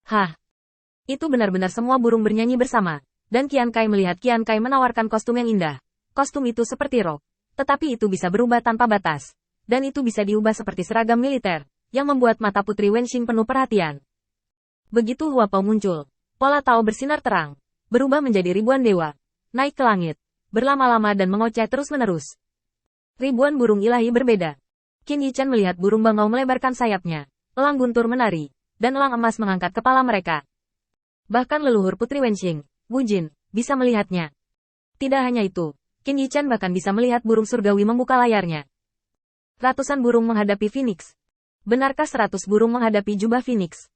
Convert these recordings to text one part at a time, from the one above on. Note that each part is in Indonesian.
Hah? Itu benar-benar semua burung bernyanyi bersama. Dan Qian Kai melihat Qian Kai menawarkan kostum yang indah. Kostum itu seperti rok. Tetapi itu bisa berubah tanpa batas. Dan itu bisa diubah seperti seragam militer, yang membuat mata Putri Wenxing penuh perhatian. Begitu Hua Pao muncul, pola Tao bersinar terang, berubah menjadi ribuan dewa, naik ke langit, berlama-lama dan mengoceh terus-menerus. Ribuan burung ilahi berbeda. Qin Yichan melihat burung bangau melebarkan sayapnya, elang guntur menari, dan elang emas mengangkat kepala mereka. Bahkan leluhur Putri Wenxing, Wu Jin, bisa melihatnya. Tidak hanya itu, Qin Yichan bahkan bisa melihat burung surgawi membuka layarnya. Ratusan burung menghadapi Phoenix. Benarkah 100 burung menghadapi jubah Phoenix?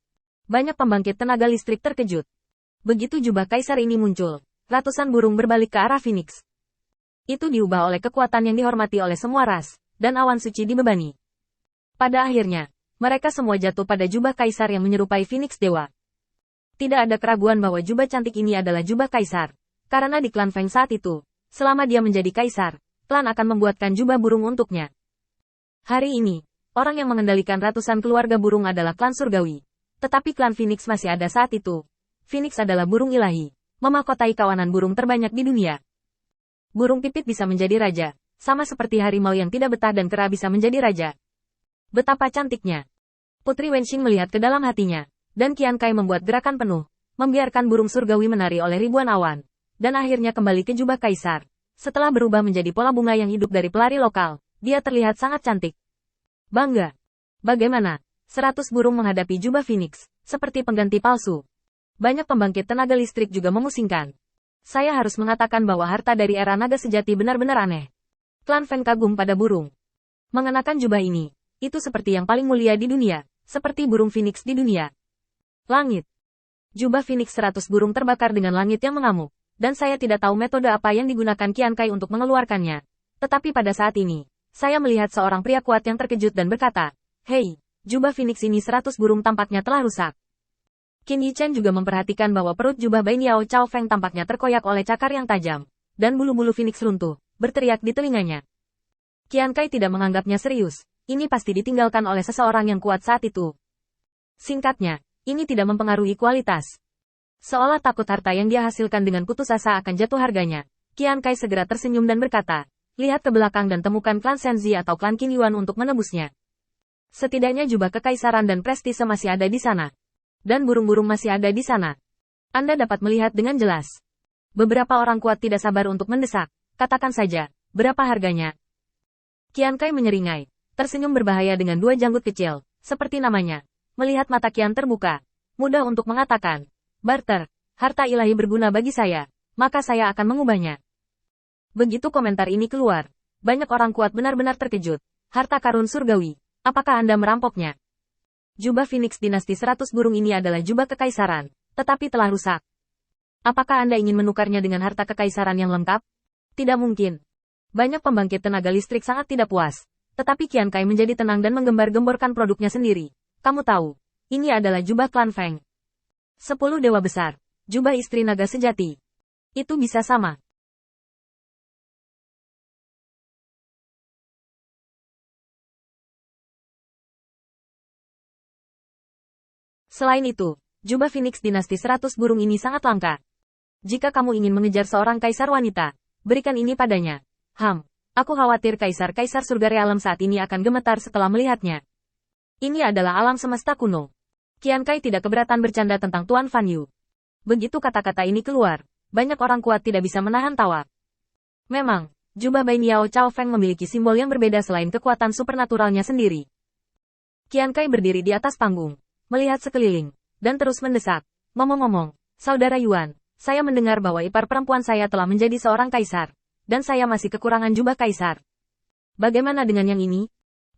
Banyak pembangkit tenaga listrik terkejut. Begitu jubah kaisar ini muncul, ratusan burung berbalik ke arah Phoenix. Itu diubah oleh kekuatan yang dihormati oleh semua ras, dan awan suci dibebani. Pada akhirnya, mereka semua jatuh pada jubah kaisar yang menyerupai Phoenix Dewa. Tidak ada keraguan bahwa jubah cantik ini adalah jubah kaisar, karena di klan Feng saat itu, selama dia menjadi kaisar, klan akan membuatkan jubah burung untuknya. Hari ini, orang yang mengendalikan ratusan keluarga burung adalah klan surgawi. Tetapi klan Phoenix masih ada saat itu. Phoenix adalah burung ilahi, memahkotai kawanan burung terbanyak di dunia. Burung pipit bisa menjadi raja, sama seperti harimau yang tidak betah dan kera bisa menjadi raja. Betapa cantiknya. Putri Wenxing melihat ke dalam hatinya, dan Qian Kai membuat gerakan penuh, membiarkan burung surgawi menari oleh ribuan awan, dan akhirnya kembali ke jubah kaisar. Setelah berubah menjadi pola bunga yang hidup dari pelari lokal, dia terlihat sangat cantik. Bangga. Bagaimana? 100 burung menghadapi jubah Phoenix, seperti pengganti palsu. Banyak pembangkit tenaga listrik juga memusingkan. Saya harus mengatakan bahwa harta dari era naga sejati benar-benar aneh. Klan Feng kagum pada burung. Mengenakan jubah ini, itu seperti yang paling mulia di dunia, seperti burung Phoenix di dunia. Langit. Jubah Phoenix 100 burung terbakar dengan langit yang mengamuk, dan saya tidak tahu metode apa yang digunakan Qian Kai untuk mengeluarkannya. Tetapi pada saat ini, saya melihat seorang pria kuat yang terkejut dan berkata, "Hei, jubah Phoenix ini 100 burung tampaknya telah rusak." Qin Yichan juga memperhatikan bahwa perut jubah Bai Niao Chao Feng tampaknya terkoyak oleh cakar yang tajam, dan bulu-bulu Phoenix runtuh, berteriak di telinganya. Qian Kai tidak menganggapnya serius, ini pasti ditinggalkan oleh seseorang yang kuat saat itu. Singkatnya, ini tidak mempengaruhi kualitas. Seolah takut harta yang dia hasilkan dengan putus asa akan jatuh harganya, Qian Kai segera tersenyum dan berkata, "Lihat ke belakang dan temukan klan Shenzi atau klan Qin Yuan untuk menebusnya. Setidaknya jubah kekaisaran dan prestise masih ada di sana. Dan burung-burung masih ada di sana. Anda dapat melihat dengan jelas." Beberapa orang kuat tidak sabar untuk mendesak. "Katakan saja, berapa harganya?" Qian Kai menyeringai, tersenyum berbahaya dengan dua janggut kecil, seperti namanya. Melihat mata Qian terbuka, mudah untuk mengatakan, "Barter, harta ilahi berguna bagi saya, maka saya akan mengubahnya." Begitu komentar ini keluar, banyak orang kuat benar-benar terkejut. Harta karun surgawi, apakah Anda merampoknya? Jubah Phoenix dinasti 100 burung ini adalah jubah kekaisaran, tetapi telah rusak. Apakah Anda ingin menukarnya dengan harta kekaisaran yang lengkap? Tidak mungkin. Banyak pembangkit tenaga listrik sangat tidak puas, tetapi Qian Kai menjadi tenang dan menggembar-gemborkan produknya sendiri. "Kamu tahu, ini adalah jubah klan Feng. 10 dewa besar, jubah istri naga sejati. Itu bisa sama." Selain itu, jubah Phoenix dinasti 100 burung ini sangat langka. Jika kamu ingin mengejar seorang kaisar wanita, berikan ini padanya. Aku khawatir kaisar-kaisar surga realem saat ini akan gemetar setelah melihatnya. Ini adalah alam semesta kuno. Qian Kai tidak keberatan bercanda tentang Tuan Fan Yu. Begitu kata-kata ini keluar, banyak orang kuat tidak bisa menahan tawa. Memang, jubah Bai Niao Chao Feng memiliki simbol yang berbeda selain kekuatan supernaturalnya sendiri. Qian Kai berdiri di atas panggung, melihat sekeliling, dan terus mendesak. "Ngomong-ngomong, Saudara Yuan, saya mendengar bahwa ipar perempuan saya telah menjadi seorang kaisar, dan saya masih kekurangan jubah kaisar. Bagaimana dengan yang ini?"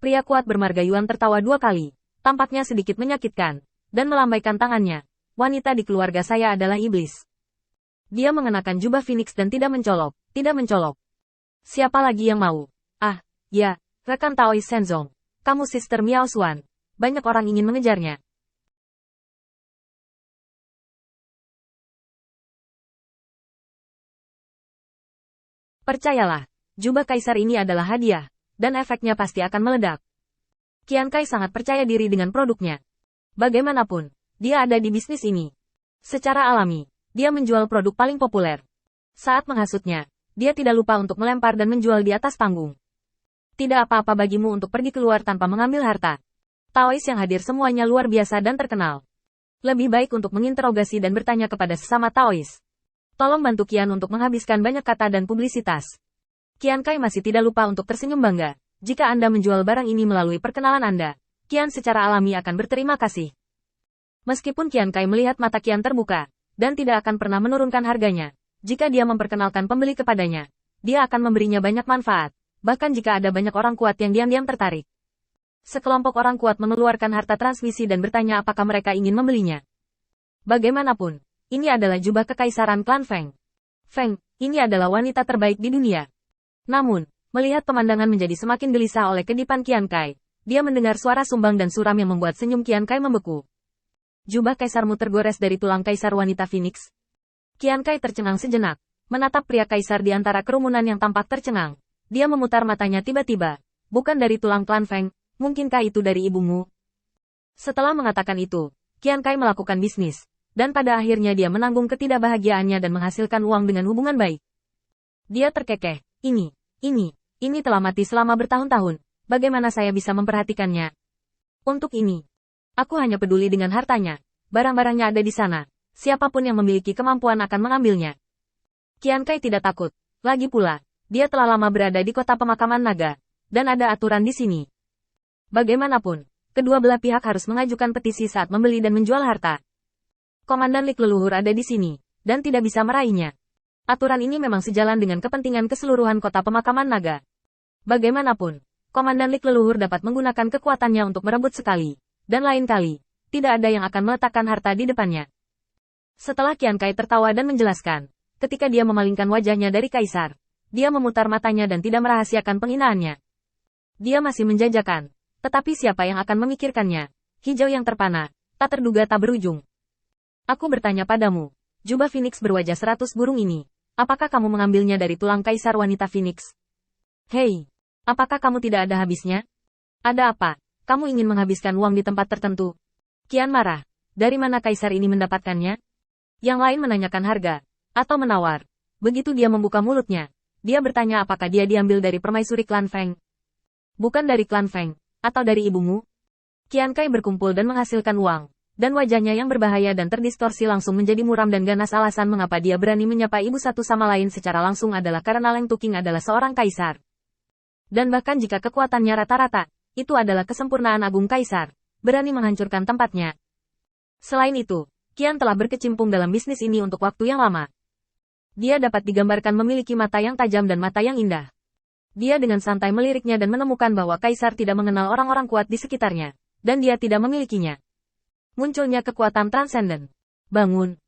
Pria kuat bermarga Yuan tertawa 2 kali, tampaknya sedikit menyakitkan, dan melambaikan tangannya. "Wanita di keluarga saya adalah iblis." Dia mengenakan jubah Phoenix dan tidak mencolok, tidak mencolok. "Siapa lagi yang mau?" "Ah, ya, rekan Taois Shenzong. Kamu Sister Miao Xuan. Banyak orang ingin mengejarnya." Percayalah, jubah kaisar ini adalah hadiah, dan efeknya pasti akan meledak. Qian Kai sangat percaya diri dengan produknya. Bagaimanapun, dia ada di bisnis ini. Secara alami, dia menjual produk paling populer. Saat menghasutnya, dia tidak lupa untuk melempar dan menjual di atas panggung. Tidak apa-apa bagimu untuk pergi keluar tanpa mengambil harta. Taois yang hadir semuanya luar biasa dan terkenal. Lebih baik untuk menginterogasi dan bertanya kepada sesama Taois. Tolong bantu Qian untuk menghabiskan banyak kata dan publisitas. Qian Kai masih tidak lupa untuk tersenyum bangga. Jika Anda menjual barang ini melalui perkenalan Anda, Qian secara alami akan berterima kasih. Meskipun Qian Kai melihat mata Qian terbuka, dan tidak akan pernah menurunkan harganya, jika dia memperkenalkan pembeli kepadanya, dia akan memberinya banyak manfaat, bahkan jika ada banyak orang kuat yang diam-diam tertarik. Sekelompok orang kuat mengeluarkan harta transmisi dan bertanya apakah mereka ingin membelinya. Bagaimanapun, ini adalah jubah kekaisaran klan Feng. Feng, ini adalah wanita terbaik di dunia. Namun, melihat pemandangan menjadi semakin gelisah oleh kedipan Qian Kai, dia mendengar suara sumbang dan suram yang membuat senyum Qian Kai membeku. Jubah kaisarmu tergores dari tulang kaisar wanita Phoenix. Qian Kai tercengang sejenak, menatap pria kaisar di antara kerumunan yang tampak tercengang. Dia memutar matanya tiba-tiba. Bukan dari tulang klan Feng. Mungkinkah itu dari ibumu? Setelah mengatakan itu, Qian Kai melakukan bisnis, dan pada akhirnya dia menanggung ketidakbahagiaannya dan menghasilkan uang dengan hubungan baik. Dia terkekeh, ini telah mati selama bertahun-tahun, bagaimana saya bisa memperhatikannya? Untuk ini, aku hanya peduli dengan hartanya, barang-barangnya ada di sana, siapapun yang memiliki kemampuan akan mengambilnya. Qian Kai tidak takut, lagi pula, dia telah lama berada di kota pemakaman naga, dan ada aturan di sini. Bagaimanapun, kedua belah pihak harus mengajukan petisi saat membeli dan menjual harta. Komandan Lik leluhur ada di sini, dan tidak bisa meraihnya. Aturan ini memang sejalan dengan kepentingan keseluruhan kota pemakaman naga. Bagaimanapun, Komandan Lik leluhur dapat menggunakan kekuatannya untuk merebut sekali, dan lain kali, tidak ada yang akan meletakkan harta di depannya. Setelah Qian Kai tertawa dan menjelaskan, ketika dia memalingkan wajahnya dari kaisar, dia memutar matanya dan tidak merahasiakan penghinaannya. Dia masih menjajakan. Tetapi siapa yang akan memikirkannya? Hijau yang terpana, tak terduga tak berujung. Aku bertanya padamu, jubah Phoenix berwajah 100 burung ini, apakah kamu mengambilnya dari tulang kaisar wanita Phoenix? Hei, apakah kamu tidak ada habisnya? Ada apa? Kamu ingin menghabiskan uang di tempat tertentu? Qian marah, dari mana kaisar ini mendapatkannya? Yang lain menanyakan harga, atau menawar. Begitu dia membuka mulutnya, dia bertanya apakah dia diambil dari permaisuri klan Feng. Bukan dari klan Feng. Atau dari ibumu? Qian Kai berkumpul dan menghasilkan uang, dan wajahnya yang berbahaya dan terdistorsi langsung menjadi muram dan ganas. Alasan mengapa dia berani menyapa ibu satu sama lain secara langsung adalah karena Leng Tuking adalah seorang kaisar. Dan bahkan jika kekuatannya rata-rata, itu adalah kesempurnaan agung kaisar, berani menghancurkan tempatnya. Selain itu, Qian telah berkecimpung dalam bisnis ini untuk waktu yang lama. Dia dapat digambarkan memiliki mata yang tajam dan mata yang indah. Dia dengan santai meliriknya dan menemukan bahwa kaisar tidak mengenal orang-orang kuat di sekitarnya, dan dia tidak memilikinya. Munculnya kekuatan transenden. Bangun,